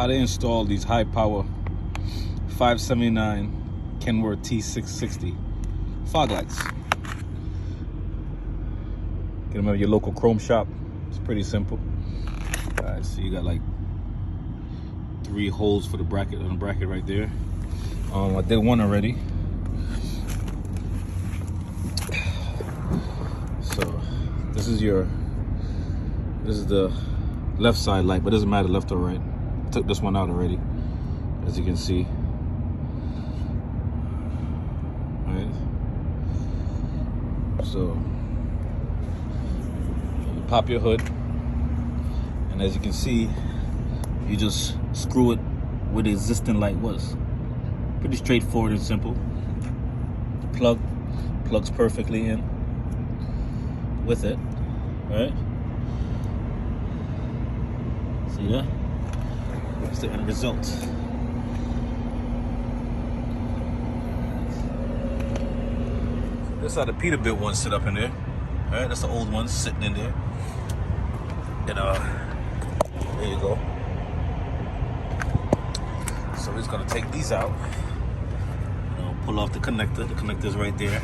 how to install these high power 579 Kenworth T660 fog lights. Get them at your local chrome shop. It's pretty simple. All right, so you got like 3 holes for the bracket on the bracket right there. I did one already. So this is the left side light, but it doesn't matter left or right. I took this one out already, as you can see. All right. So you pop your hood, and as you can see, you just screw it where the existing light was. Pretty straightforward and simple. Plugs perfectly in with it, right? See that? That's the end result. That's how the Peterbilt one sit up in there. All right, that's the old one sitting in there. And there you go. So we're just gonna take these out. Pull off the connector. The connector's right there.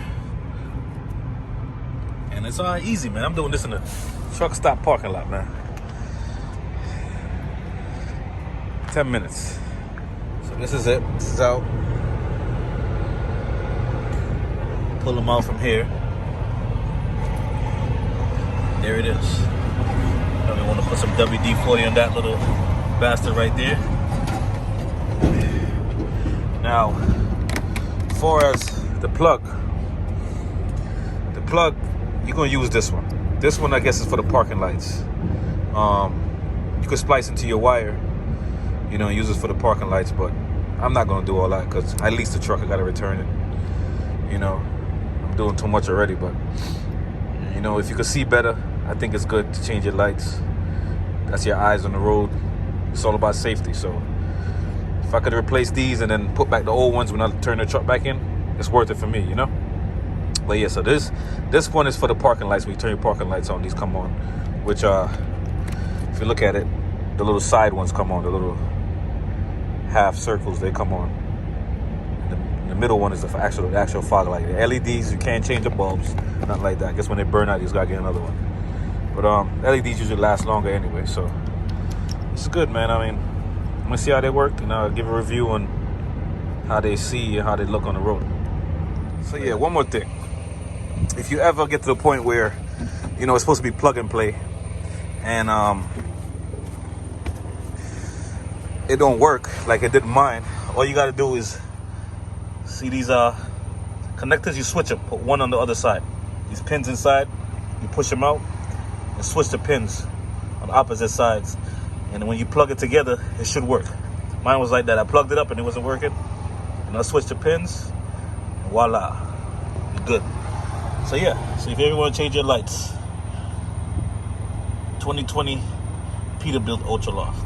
And it's all easy, man. I'm doing this in a truck stop parking lot, man. 10 minutes. So this is it. This is out. Pull them out from here. There it is. Now we want to put some WD-40 on that little bastard right there. Now, as far as the plug, you're gonna use this one. This one, I guess, is for the parking lights. You could splice into your wire, and use it for the parking lights, but I'm not gonna do all that because I leased the truck. I gotta return it. I'm doing too much already, but if you could see better, I think it's good to change your lights. That's your eyes on the road. It's all about safety. So if I could replace these and then put back the old ones when I turn the truck back in, it's worth it for me, But yeah, so this one is for the parking lights. When you turn your parking lights on, these come on. Which, if you look at it, the little side ones come on. The little half circles, they come on. The middle one is the actual fog light. The LEDs, you can't change the bulbs, nothing like that. I guess when they burn out, you just gotta get another one. But LEDs usually last longer anyway, so it's good, man. I mean, I'm gonna see how they work, and I'll give a review on how they see and how they look on the road. So yeah, one more thing. If you ever get to the point where, it's supposed to be plug and play, and it don't work like it did mine, all you gotta do is, see these connectors, you switch them, put one on the other side. These pins inside, you push them out, and switch the pins on the opposite sides. And when you plug it together, it should work. Mine was like that. I plugged it up and it wasn't working. And I switched the pins, and voila, you're good. So yeah, so if you ever want to change your lights, 2020 Peterbilt Ultraloft.